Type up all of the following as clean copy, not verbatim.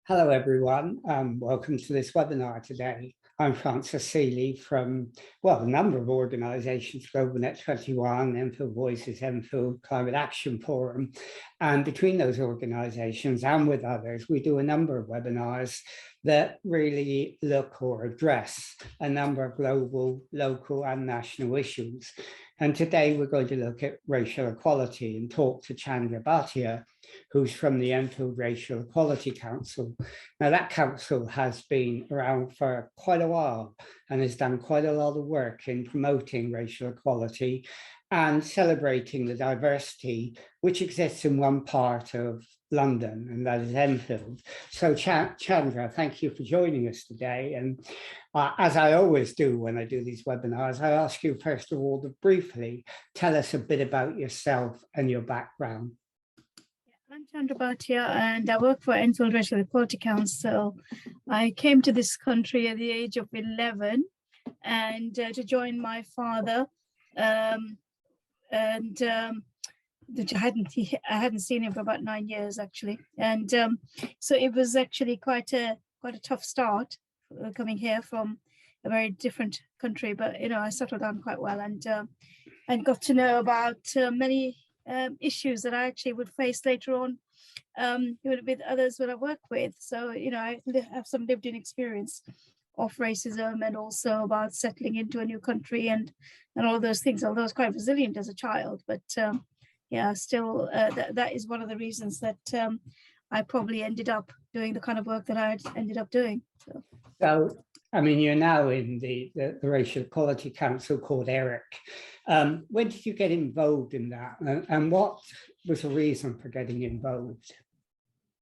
Hello, everyone. Welcome to this webinar today. I'm Francis Seeley from, a number of organisations, Global Net 21, Enfield Voices, Enfield Climate Action Forum. And between those organisations and with others, we do a number of webinars that really look or address a number of global, local and national issues. And today we're going to look at racial equality and talk to Chandra Bhatia, who's from the Enfield Racial Equality Council. Now, that council has been around for quite a while and has done quite a lot of work in promoting racial equality and celebrating the diversity which exists in one part of London, and that is Enfield. So Chandra, thank you for joining us today. And as I always do when I do these webinars, I ask you first of all to briefly tell us a bit about yourself and your background. I'm Chandra Bhatia and I work for Enfield Racial Equality Council. I came to this country at the age of 11 and to join my father. I hadn't seen him for about 9 years actually, and so it was actually quite a tough start coming here from a very different country. But I settled down quite well and got to know about many issues that I actually would face later on with others that I work with. So I have some lived-in experience of racism and also about settling into a new country and all those things, although I was quite resilient as a child. But yeah, still that is one of the reasons that I probably ended up doing the kind of work that I ended up doing. So I mean, you're now in the Racial Equality Council called EREC. When did you get involved in that, and what was the reason for getting involved?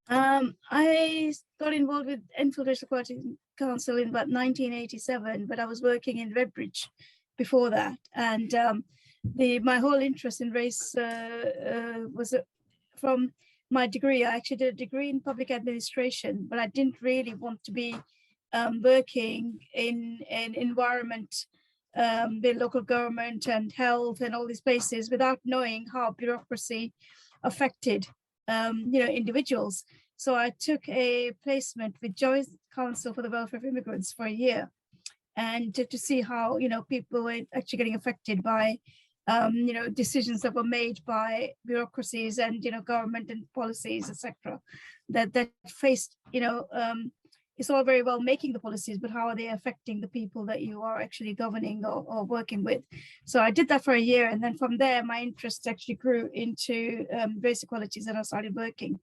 I got involved with Enfield Racial Equality Council in about 1987, but I was working in Redbridge before that. And my whole interest in race was from my degree. I actually did a degree in public administration, but I didn't really want to be working in an environment with local government and health and all these places without knowing how bureaucracy affected individuals. So I took a placement with Joint Council for the Welfare of Immigrants for a year, and to see how people were actually getting affected by decisions that were made by bureaucracies and government and policies, etc. That faced it's all very well making the policies, but how are they affecting the people that you are actually governing or working with? So I did that for a year, and then from there my interest actually grew into race equalities, and I started working.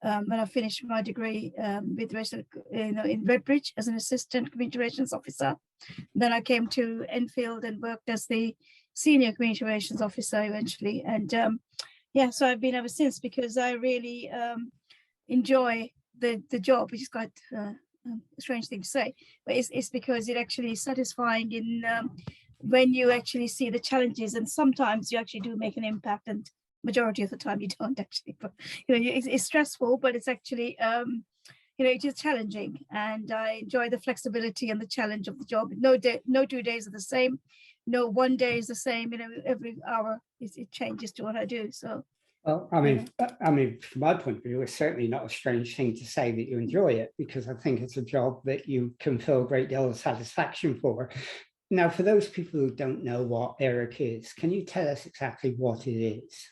When I finished my degree with racial, in Redbridge as an assistant community relations officer. Then I came to Enfield and worked as the senior community relations officer eventually. And yeah, so I've been ever since, because I really enjoy the job, which is quite a strange thing to say, but it's because it actually is satisfying in when you actually see the challenges, and sometimes you actually do make an impact, and majority of the time you don't actually. But it's stressful, but it's actually it is challenging, and I enjoy the flexibility and the challenge of the job. No 2 days are the same, no 1 day is the same. Every hour it changes to what I do. So. Well, I mean, from my point of view, it's certainly not a strange thing to say that you enjoy it, because I think it's a job that you can feel a great deal of satisfaction for. Now, for those people who don't know what EREC is, can you tell us exactly what it is?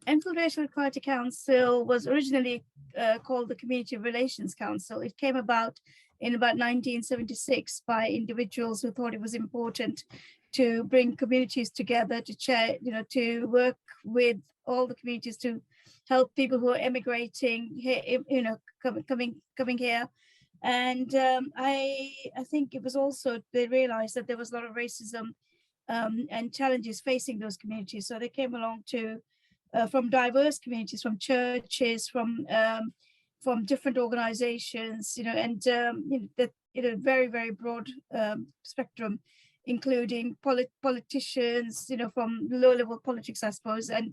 Enfield Racial Equality Council was originally called the Community Relations Council. It came about in about 1976 by individuals who thought it was important to bring communities together to share, to work with all the communities to help people who are emigrating here, coming here. And I think it was also, they realized that there was a lot of racism and challenges facing those communities. So they came along from diverse communities, from churches, from different organizations, and very, very broad spectrum, including politicians, from low-level politics, I suppose, and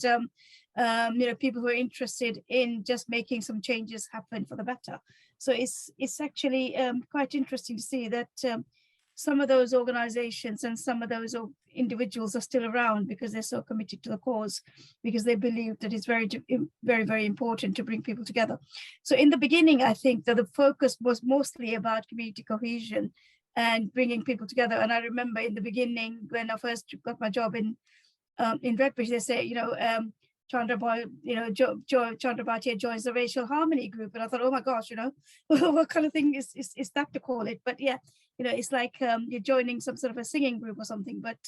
people who are interested in just making some changes happen for the better. So it's actually quite interesting to see that some of those organizations and some of those individuals are still around because they're so committed to the cause, because they believe that it's very, very important to bring people together. So in the beginning, I think that the focus was mostly about community cohesion and bringing people together. And I remember in the beginning, when I first got my job in Redbridge, they say, Chandra Bhatia joins the racial harmony group. And I thought, oh my gosh, what kind of thing is that to call it? But yeah, it's like you're joining some sort of a singing group or something. But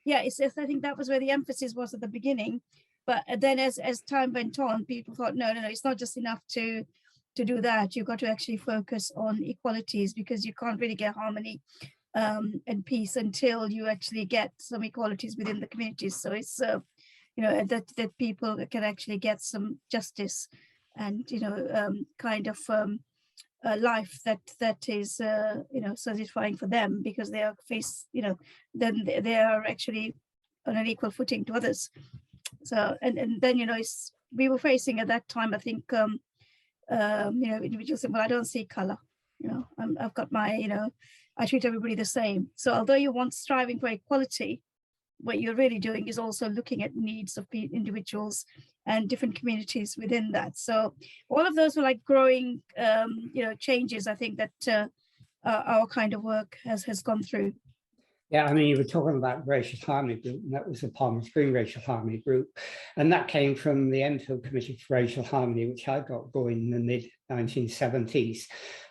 yeah, I think that was where the emphasis was at the beginning. But then as time went on, people thought, no, it's not just enough to do that. You've got to actually focus on equalities, because you can't really get harmony and peace until you actually get some equalities within the communities. So it's that people can actually get some justice and kind of a life that is satisfying for them, because they are then they are actually on an equal footing to others. So and then we were facing at that time, I think individuals said, well, I don't see color, I've got my I treat everybody the same. So although you want striving for equality, what you're really doing is also looking at needs of individuals and different communities within that. So all of those were like growing, changes, I think, that our kind of work has gone through. Yeah, I mean, you were talking about Racial Harmony Group, and that was the Palmer's Green Racial Harmony Group. And that came from the Enfield Committee for Racial Harmony, which I got going in the mid-1970s.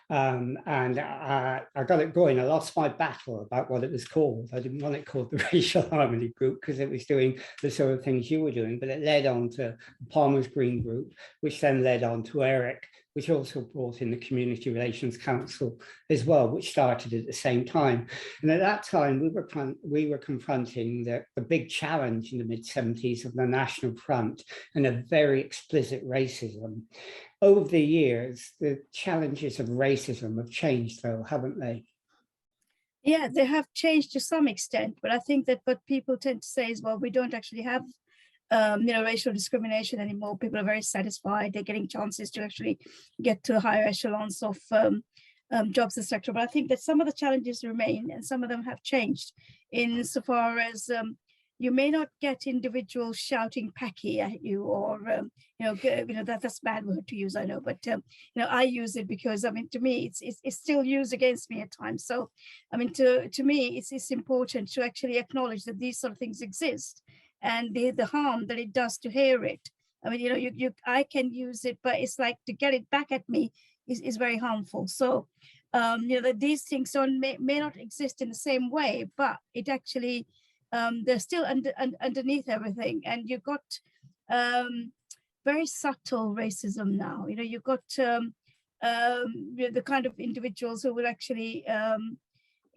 And I got it going. I lost my battle about what it was called. I didn't want it called the Racial Harmony Group because it was doing the sort of things you were doing, but it led on to Palmer's Green Group, which then led on to EREC, which also brought in the Community Relations Council as well, which started at the same time. And at that time, we were confronting the big challenge in the mid-70s of the National Front and a very explicit racism. Over the years, the challenges of racism have changed, though, haven't they? Yeah, they have changed to some extent, but I think that what people tend to say is, well, we don't actually have racial discrimination anymore. People are very satisfied. They're getting chances to actually get to higher echelons of jobs, etc. But I think that some of the challenges remain, and some of them have changed insofar as you may not get individuals shouting "packy" at you, or that's a bad word to use, I know, but I use it because to me it's still used against me at times. So to me it's important to actually acknowledge that these sort of things exist, and the harm that it does to hear it. I can use it, but it's like to get it back at me is very harmful. So that these things may not exist in the same way, but it actually they're still underneath everything. And you've got very subtle racism now. You've got the kind of individuals who will actually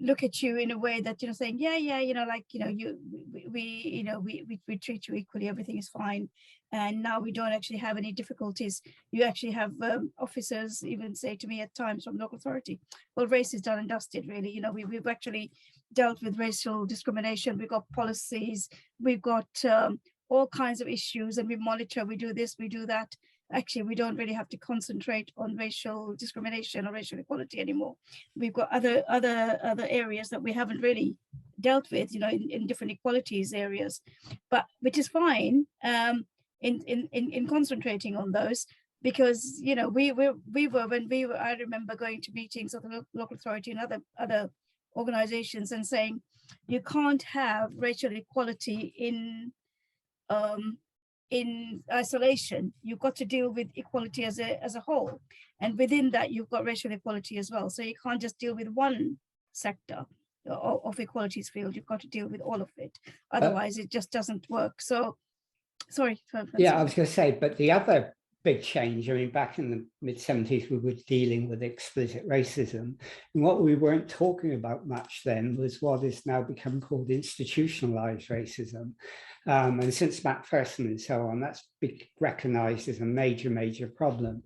look at you in a way that saying, we treat you equally, everything is fine, and now we don't actually have any difficulties. You actually have officers even say to me at times from local authority, well, race is done and dusted, really. We've actually dealt with racial discrimination. We've got policies, we've got all kinds of issues, and we monitor, we do this, we do that. Actually, we don't really have to concentrate on racial discrimination or racial equality anymore. We've got other areas that we haven't really dealt with, in different equalities areas, but which is fine in concentrating on those, because we were I remember going to meetings of the local authority and other organizations and saying, you can't have racial equality in isolation. You've got to deal with equality as a whole, and within that you've got racial equality as well. So you can't just deal with one sector of equalities field. You've got to deal with all of it, otherwise it just doesn't work. So sorry. Yeah, I was going to say, but the other big change, back in the mid-70s, we were dealing with explicit racism. And what we weren't talking about much then was what is now become called institutionalized racism. And since Macpherson and so on, that's been recognized as a major problem.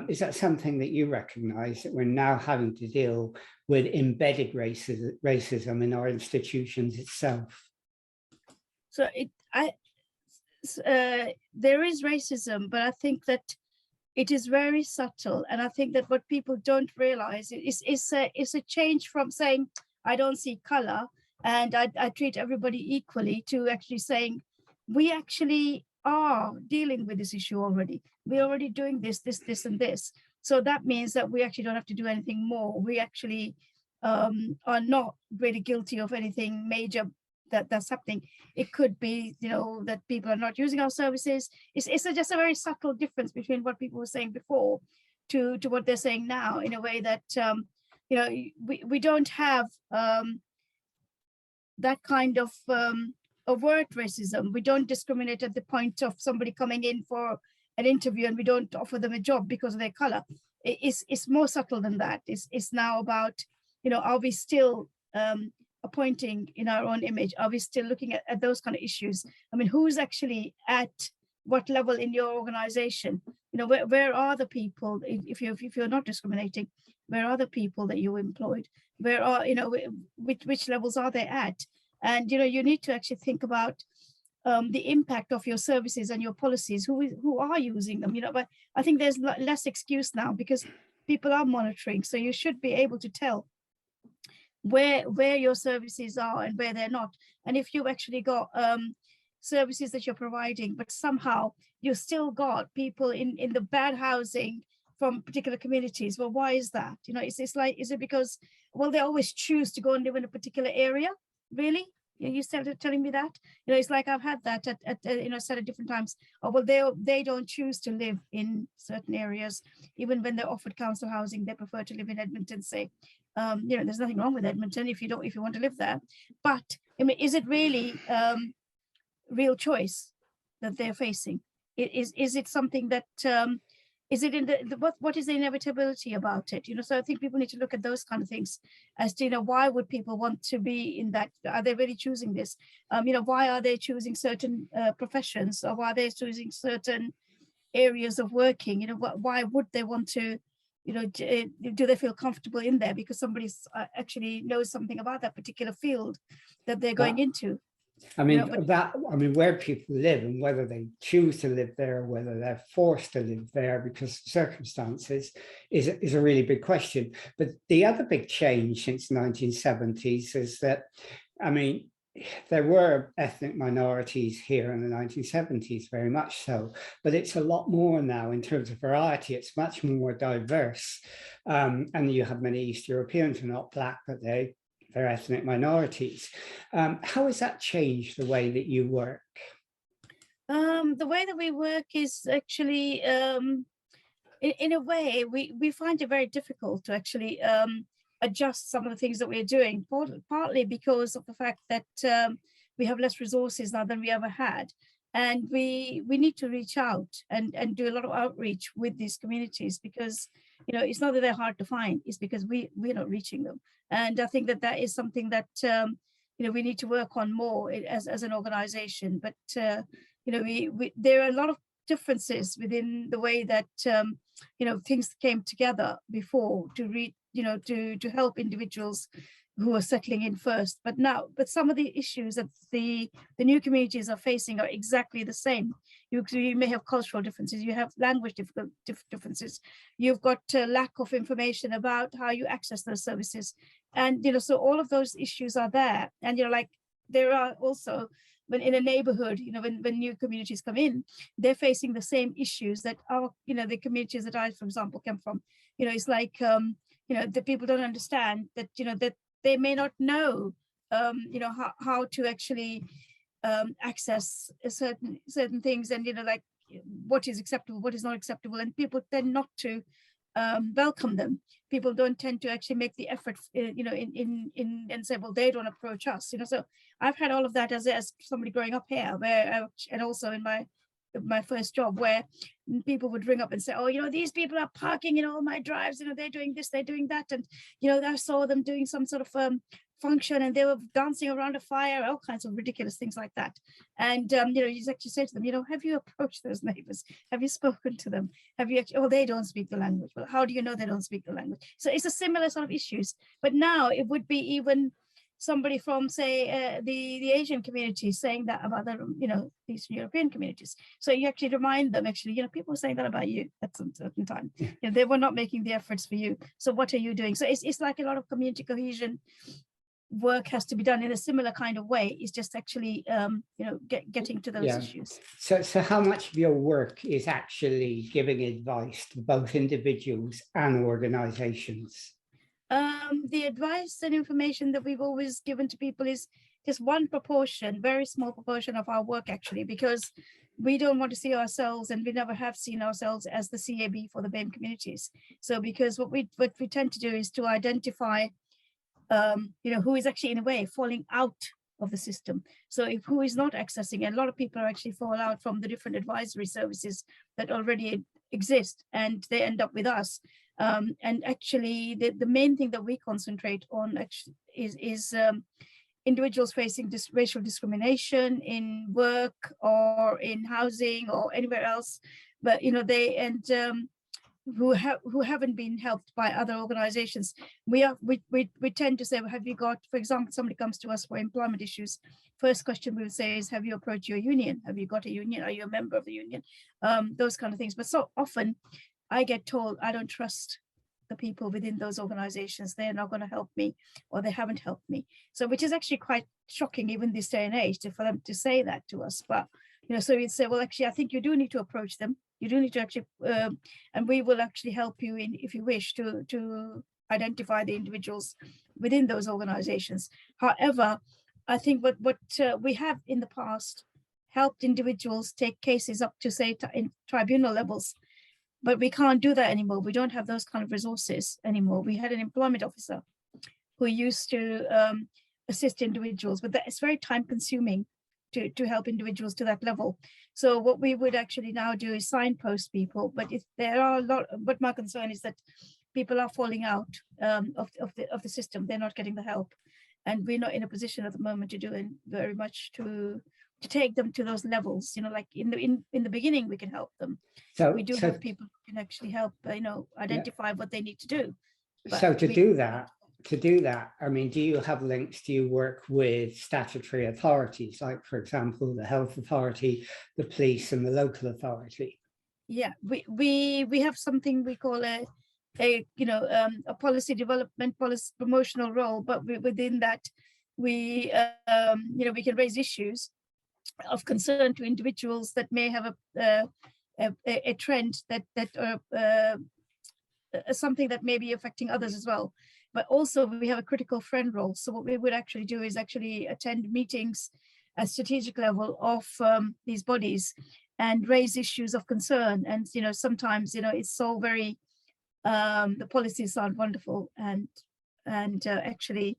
Is that something that you recognize, that we're now having to deal with embedded racism in our institutions itself? So there is racism, but I think that it is very subtle, and I think that what people don't realize is a change from saying, I don't see color, and I treat everybody equally, to actually saying, we actually are dealing with this issue already. We're already doing this, and this. So that means that we actually don't have to do anything more. We actually are not really guilty of anything major that's happening. It could be, that people are not using our services. It's just a very subtle difference between what people were saying before to what they're saying now, in a way that, we don't have that kind of overt racism. We don't discriminate at the point of somebody coming in for an interview and we don't offer them a job because of their color. It's more subtle than that. It's now about, are we still appointing in our own image? Are we still looking at those kind of issues? I mean, who's actually at what level in your organization? Where are the people, if you're not discriminating, where are the people that you employed? Where are, which levels are they at? And, you need to actually think about the impact of your services and your policies, who are using them, but I think there's less excuse now because people are monitoring. So you should be able to tell where your services are and where they're not. And if you've actually got services that you're providing, but somehow you've still got people in the bad housing from particular communities, well, why is that? It's like, is it because, well, they always choose to go and live in a particular area? Really? You started telling me that? It's like I've had that at said at different times. Oh, well, they don't choose to live in certain areas. Even when they're offered council housing, they prefer to live in Edmonton, say. There's nothing wrong with Edmonton if you want to live there. But I mean, is it really real choice that they're facing? Is it something that is it in what is the inevitability about it? So I think people need to look at those kind of things as to, why would people want to be in that? Are they really choosing this? Why are they choosing certain professions, or why are they choosing certain areas of working? Why would they want to, do they feel comfortable in there because somebody actually knows something about that particular field that they're going into? I mean, where people live and whether they choose to live there, whether they're forced to live there because of circumstances is a really big question. But the other big change since the 1970s is that, I mean, there were ethnic minorities here in the 1970s, very much so, but it's a lot more now in terms of variety. It's much more diverse. And you have many East Europeans who are not Black, but they're ethnic minorities. How has that changed the way that you work? The way that we work is actually, in a way, we find it very difficult to actually adjust some of the things that we're doing, partly because of the fact that we have less resources now than we ever had. And we need to reach out and do a lot of outreach with these communities because, it's not that they're hard to find, it's because we're not reaching them. And I think that is something that, we need to work on more as an organization. But, there are a lot of differences within the way that, things came together before to help individuals who are settling in first. But some of the issues that the new communities are facing are exactly the same. You may have cultural differences, you have language differences, you've got lack of information about how you access those services. And, so all of those issues are there. And, there are also, when in a neighborhood, when new communities come in, they're facing the same issues that our, the communities that I, for example, come from. It's like, the people don't understand that, that they may not know, how to actually access certain things, and like what is acceptable, what is not acceptable, and people tend not to welcome them. People don't tend to actually make the effort, and say, well, they don't approach us. So I've had all of that as somebody growing up here, and also in my first job, where people would ring up and say, oh, these people are parking in all my drives, they're doing this, they're doing that, and I saw them doing some sort of function and they were dancing around a fire, all kinds of ridiculous things like that. And you just actually say to them, have you approached those neighbors? Have you spoken to them? Have you actually, oh, they don't speak the language. Well, how do you know they don't speak the language? So it's a similar sort of issues. But now it would be even somebody from, say, the Asian community saying that about the, Eastern European communities. So you actually remind them, people were saying that about you at some certain time. They were not making the efforts for you. So what are you doing? So it's like a lot of community cohesion work has to be done in a similar kind of way. It's just actually, getting to those issues. So how much of your work is actually giving advice to both individuals and organizations? The advice and information that we've always given to people is just one proportion, very small proportion of our work, actually, because we don't want to see ourselves, and we never have seen ourselves as the CAB for the BAME communities. So because what we tend to do is to identify who is actually in a way falling out of the system. So if who is not accessing, a lot of people are actually fall out from the different advisory services that already exist, and they end up with us. And actually the main thing that we concentrate on actually is individuals facing this racial discrimination in work or in housing or anywhere else, but who haven't been helped by other organizations. We tend to say, well, have you got, for example, somebody comes to us for employment issues, first question we would say is, have you approached your union? Have you got a union? Are you a member of the union? Those kind of things. But so often I get told I don't trust the people within those organizations. They're not going to help me, or they haven't helped me. So which is actually quite shocking even this day and age for them to say that to us. But so we'd say, well, actually, I think you do need to approach them. You do need to actually, and we will actually help you in, if you wish, to identify the individuals within those organizations. However, I think what we have in the past helped individuals take cases up to, say, in tribunal levels, but we can't do that anymore. We don't have those kind of resources anymore. We had an employment officer who used to assist individuals, but that is very time consuming to help individuals to that level. So what we would actually now do is signpost people, but if there are a lot, but my concern is that people are falling out of the system. They're not getting the help, and we're not in a position at the moment to do it very much to take them to those levels. Like in the beginning, we can help them. So we do have people who can actually help, identify what they need to do. So to do that, I mean, do you have links? Do you work with statutory authorities, like, for example, the health authority, the police, and the local authority? Yeah, we have something we call a policy development, policy promotional role, but within that, we can raise issues of concern to individuals that may have a trend that something that may be affecting others as well. But also we have a critical friend role. So what we would actually do is actually attend meetings at strategic level of these bodies and raise issues of concern. And sometimes it's so very the policies sound wonderful and actually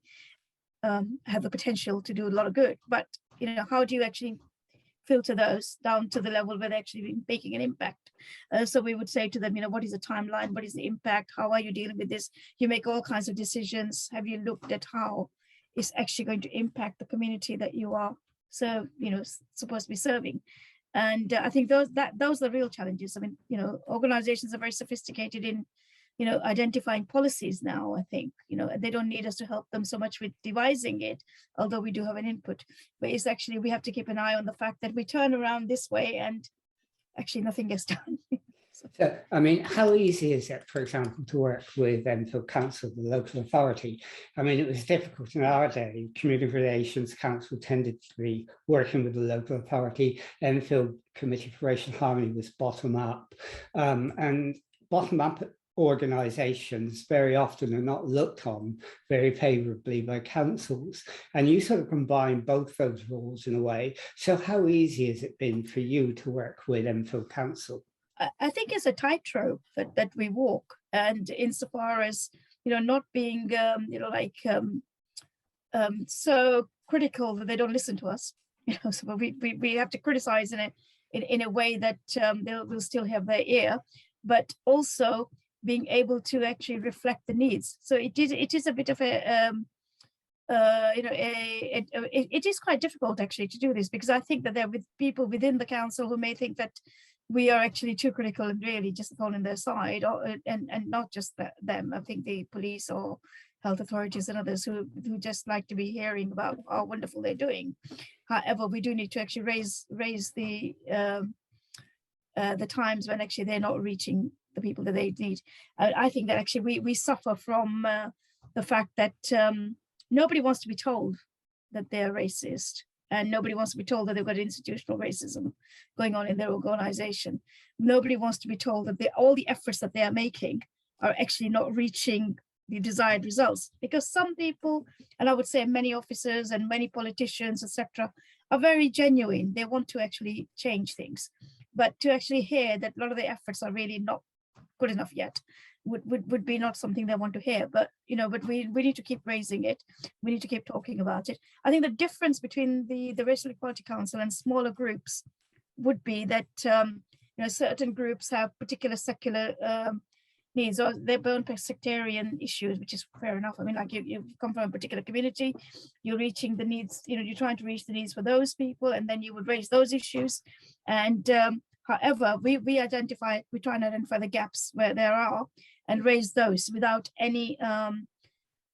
have the potential to do a lot of good. But how do you actually filter those down to the level where they're actually making an impact? So we would say to them, what is the timeline? What is the impact? How are you dealing with this? You make all kinds of decisions. Have you looked at how it's actually going to impact the community that you are supposed to be serving? And I think those are the real challenges. I mean, organizations are very sophisticated in identifying policies now. I think they don't need us to help them so much with devising it, although we do have an input. But it's actually, we have to keep an eye on the fact that we turn around this way and actually nothing gets done. So, I mean, how easy is it, for example, to work with Enfield Council, the local authority? I mean, it was difficult in our day. Community Relations Council tended to be working with the local authority. Enfield Committee for Racial Harmony was bottom up, and bottom up organizations very often are not looked on very favorably by councils, and you sort of combine both those roles in a way. So how easy has it been for you to work with Enfield Council? I think it's a tightrope that we walk, and insofar as not being so critical that they don't listen to us, so we have to criticize in a way that they'll still have their ear, but also being able to actually reflect the needs. So it is a bit of it is quite difficult actually to do this, because I think that there are people within the council who may think that we are actually too critical and really just on their side, and not just them. I think the police or health authorities and others who just like to be hearing about how wonderful they're doing. However, we do need to actually raise the times when actually they're not reaching the people that they need. I think that actually we suffer from the fact that nobody wants to be told that they're racist, and nobody wants to be told that they've got institutional racism going on in their organization. Nobody wants to be told that all the efforts that they are making are actually not reaching the desired results, because some people, and I would say many officers and many politicians, etc., are very genuine. They want to actually change things, but to actually hear that a lot of the efforts are really not good enough yet would be not something they want to hear. But but we need to keep raising it. We need to keep talking about it. I think the difference between the Racial Equality Council and smaller groups would be that certain groups have particular secular needs, or they're burnt by sectarian issues, which is fair enough. I mean, like you come from a particular community, you're reaching the needs, you're trying to reach the needs for those people, and then you would raise those issues. And however, we try and identify the gaps where there are and raise those without any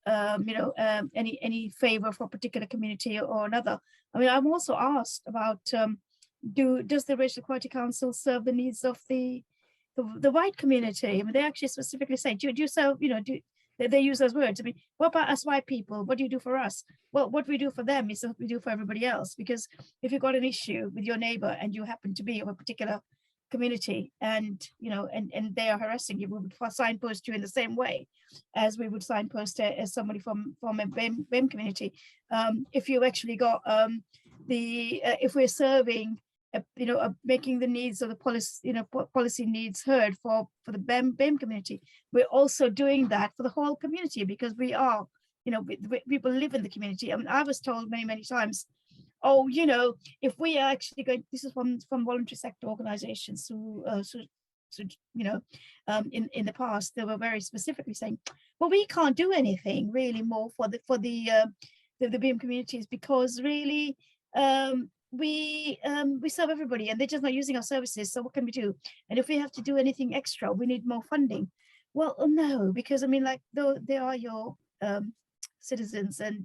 any favor for a particular community or another. I mean, I'm also asked about does the Racial Equality Council serve the needs of the white community? I mean, they actually specifically say, do you serve, they use those words. I mean, what about us white people? What do you do for us? Well, what we do for them is what we do for everybody else. Because if you've got an issue with your neighbor and you happen to be of a particular community, and and they are harassing you, we would signpost you in the same way as we would signpost as somebody from a BEM community. If you actually got if we're serving making the needs of the policy, policy needs heard for the BEM community, we're also doing that for the whole community, because we are, people live in the community. I mean, I was told many times, oh, if we are actually going, this is from voluntary sector organizations who, in the past, they were very specifically saying, well, we can't do anything really more for the BEM communities, because really, we serve everybody and they're just not using our services. So what can we do? And if we have to do anything extra, we need more funding. Well, no, because I mean, like, though they are your citizens and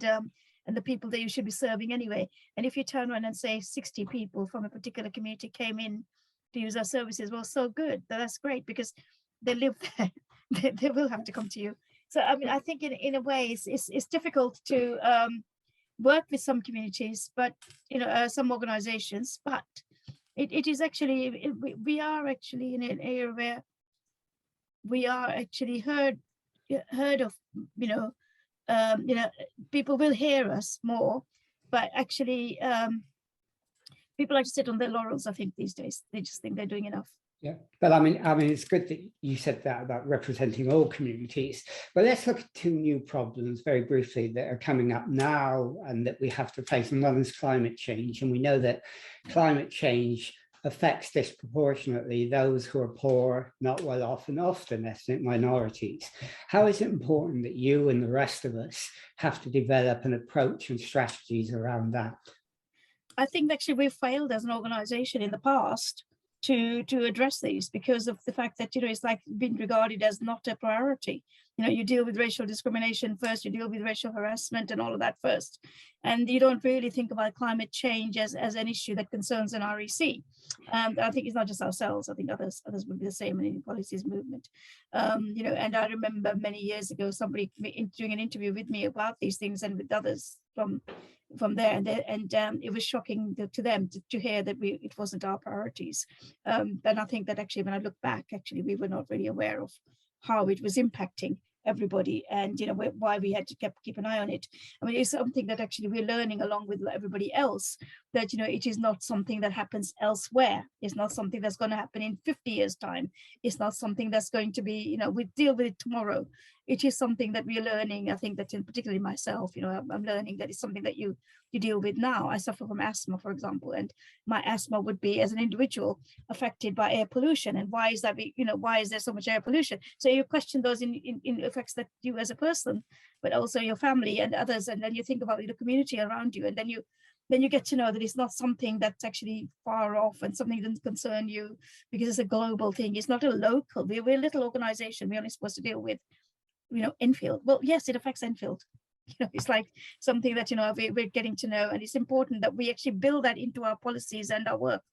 the people that you should be serving anyway. And if you turn around and say 60 people from a particular community came in to use our services, well, so good. That's great, because they live there. they will have to come to you. So I mean, I think in a way it's difficult to work with some communities, but some organizations, but it is actually, we are actually in an area where we are actually heard of, people will hear us more, but actually people like to sit on their laurels, I think, these days. They just think they're doing enough. Yeah, but I mean, it's good that you said that about representing all communities. But let's look at two new problems very briefly that are coming up now and that we have to face. And one is climate change. And we know that climate change affects disproportionately those who are poor, not well off, and often ethnic minorities. How is it important that you and the rest of us have to develop an approach and strategies around that? I think actually we've failed as an organization in the past to address these, because of the fact that it's like been regarded as not a priority. You deal with racial discrimination first, you deal with racial harassment and all of that first, and you don't really think about climate change as an issue that concerns an REC. I think it's not just ourselves. I think others would be the same in the policies movement. And I remember many years ago somebody doing an interview with me about these things, and with others from there, and it was shocking to them to hear that it wasn't our priorities. And I think that actually, when I look back, actually we were not really aware of how it was impacting everybody, and why we had to keep an eye on it. I mean, it's something that actually we're learning along with everybody else, that it is not something that happens elsewhere. It's not something that's going to happen in 50 years time. It's not something that's going to be, we deal with it tomorrow. It is something that we're learning. I think that particularly myself, I'm learning that it's something that you deal with now. I suffer from asthma, for example, and my asthma would be, as an individual, affected by air pollution. And why is that? Why is there so much air pollution? So you question those in effects that you as a person, but also your family and others, and then you think about the community around you, and then you get to know that it's not something that's actually far off and something that doesn't concern you, because it's a global thing. It's not a local. We're a little organization. We're only supposed to deal with Enfield. Well, yes, it affects Enfield. It's like something that we're getting to know, and it's important that we actually build that into our policies and our work.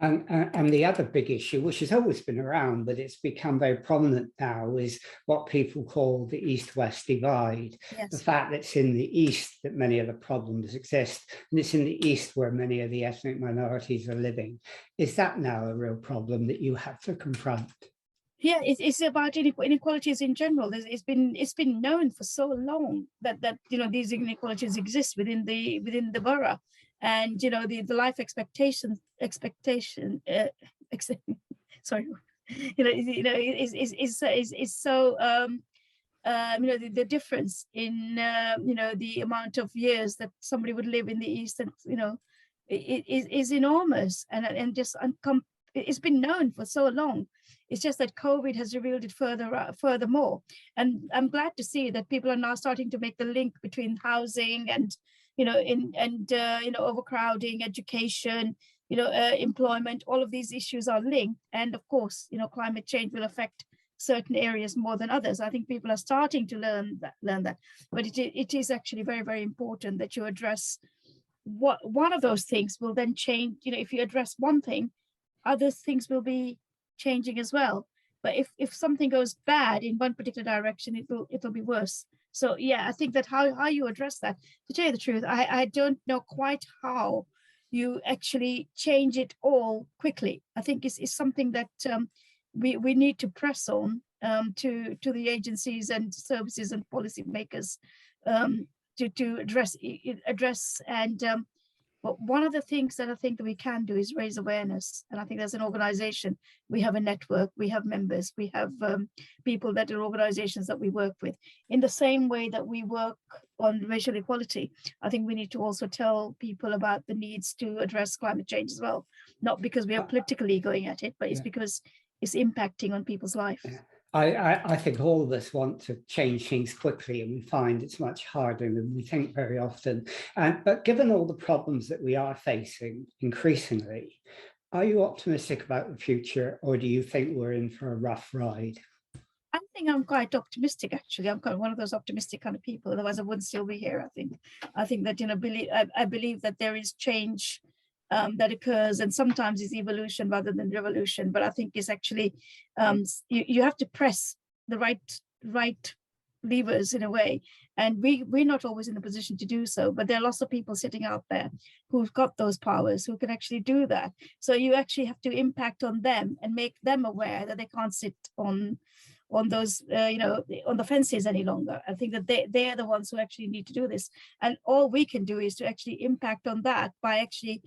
And the other big issue, which has always been around, but it's become very prominent now, is what people call the East-West divide. Yes. The fact that it's in the East that many of the problems exist, and it's in the East where many of the ethnic minorities are living. Is that now a real problem that you have to confront? Yeah, it's about inequalities in general. It's been known for so long that these inequalities exist within the borough, and the life expectation sorry, is so the difference in the amount of years that somebody would live in the East, and it is enormous, and just it's been known for so long. It's just that COVID has revealed it furthermore. And I'm glad to see that people are now starting to make the link between housing and, overcrowding, education, employment. All of these issues are linked. And of course, climate change will affect certain areas more than others. I think people are starting to learn that. But it is actually very, very important that you address one of those things will then change. If you address one thing, other things will be changing as well. But if something goes bad in one particular direction, it'll be worse. So yeah, I think that how you address that, to tell you the truth, I don't know quite how you actually change it all quickly. I think it's something that we need to press on to the agencies and services and policymakers to address and but one of the things that I think that we can do is raise awareness. And I think as an organization, we have a network, we have members, we have people that are organizations that we work with. In the same way that we work on racial equality, I think we need to also tell people about the needs to address climate change as well. Not because we are politically going at it, but it's because it's impacting on people's life. Yeah. I think all of us want to change things quickly, and we find it's much harder than we think very often. But given all the problems that we are facing increasingly, are you optimistic about the future, or do you think we're in for a rough ride? I think I'm quite optimistic, actually. I'm kind of one of those optimistic kind of people. Otherwise, I wouldn't still be here. I think that I believe that there is change that occurs, and sometimes it's evolution rather than revolution. But I think it's actually you have to press the right levers in a way, and we're not always in a position to do so. But there are lots of people sitting out there who've got those powers, who can actually do that. So you actually have to impact on them and make them aware that they can't sit on those on the fences any longer. I think that they are the ones who actually need to do this, and all we can do is to actually impact on that by actually,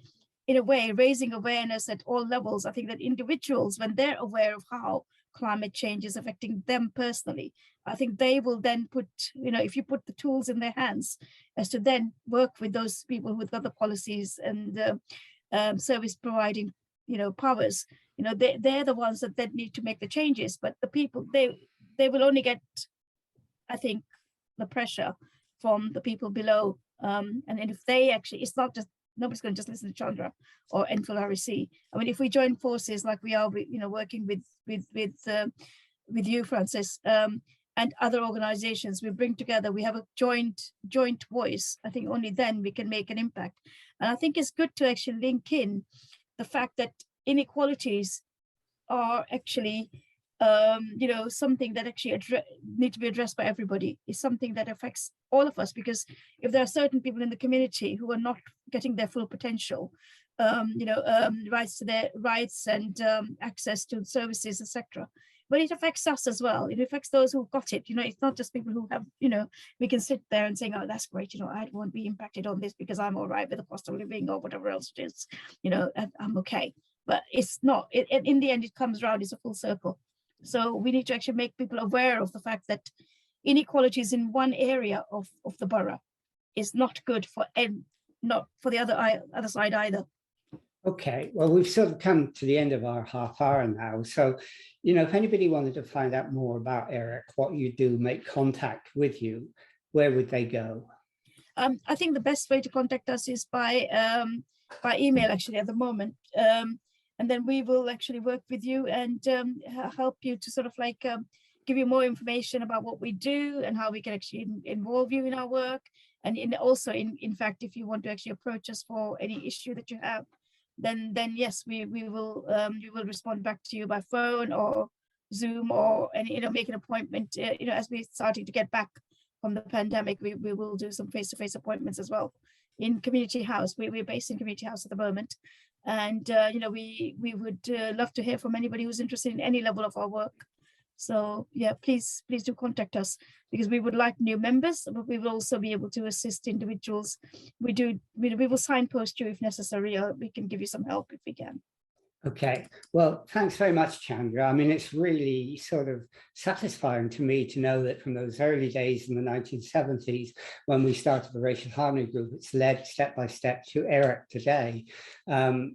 in a way, raising awareness at all levels. I think that individuals, when they're aware of how climate change is affecting them personally, I think they will then put, if you put the tools in their hands as to then work with those people who've got the policies and service providing, powers, they're the ones that then need to make the changes. But the people, they will only get, I think, the pressure from the people below. And if they actually, it's not just, nobody's going to just listen to Chandra or Enfield REC. I mean, if we join forces like we are, working with you, Francis, and other organizations, we bring together, we have a joint voice. I think only then we can make an impact. And I think it's good to actually link in the fact that inequalities are actually, something that actually need to be addressed by everybody. It's something that affects all of us, because if there are certain people in the community who are not getting their full potential, rights to their rights and access to services, etc. But it affects us as well. It affects those who've got it. It's not just people who have, we can sit there and say, oh, that's great. I won't be impacted on this because I'm all right with the cost of living or whatever else it is. I'm okay. But it's not. In the end, it comes around. It's a full circle. So we need to actually make people aware of the fact that inequalities in one area of the borough is not good for the other side either. Okay, well, we've sort of come to the end of our half hour now. So, if anybody wanted to find out more about EREC, what you do, make contact with you, where would they go? I think the best way to contact us is by email, actually, at the moment. And then we will actually work with you and help you to sort of like give you more information about what we do and how we can actually involve you in our work. And also, in fact, if you want to actually approach us for any issue that you have, then yes, we will respond back to you by phone or Zoom, or make an appointment. As we're starting to get back from the pandemic, we will do some face-to-face appointments as well in Community House. We're based in Community House at the moment, and we would love to hear from anybody who's interested in any level of our work. So yeah, please do contact us, because we would like new members, but we will also be able to assist individuals. We will signpost you if necessary, or we can give you some help if we can. Okay, well, thanks very much, Chandra. I mean, it's really sort of satisfying to me to know that from those early days in the 1970s, when we started the Racial Harmony Group, it's led step by step to EREC today.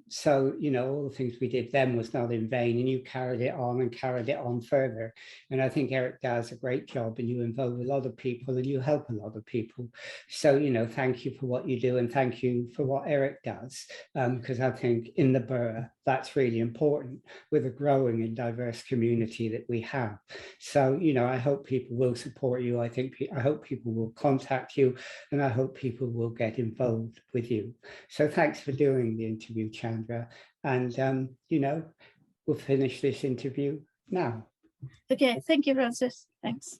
So, all the things we did then was not in vain, and you carried it on further. And I think EREC does a great job, and you involve a lot of people and you help a lot of people. So, thank you for what you do, and thank you for what EREC does, because I think in the borough, that's really important with a growing and diverse community that we have. So, I hope people will support you. I hope people will contact you, and I hope people will get involved with you. So thanks for doing the interview, Chandra. And, we'll finish this interview now. Okay, thank you, Francis. Thanks.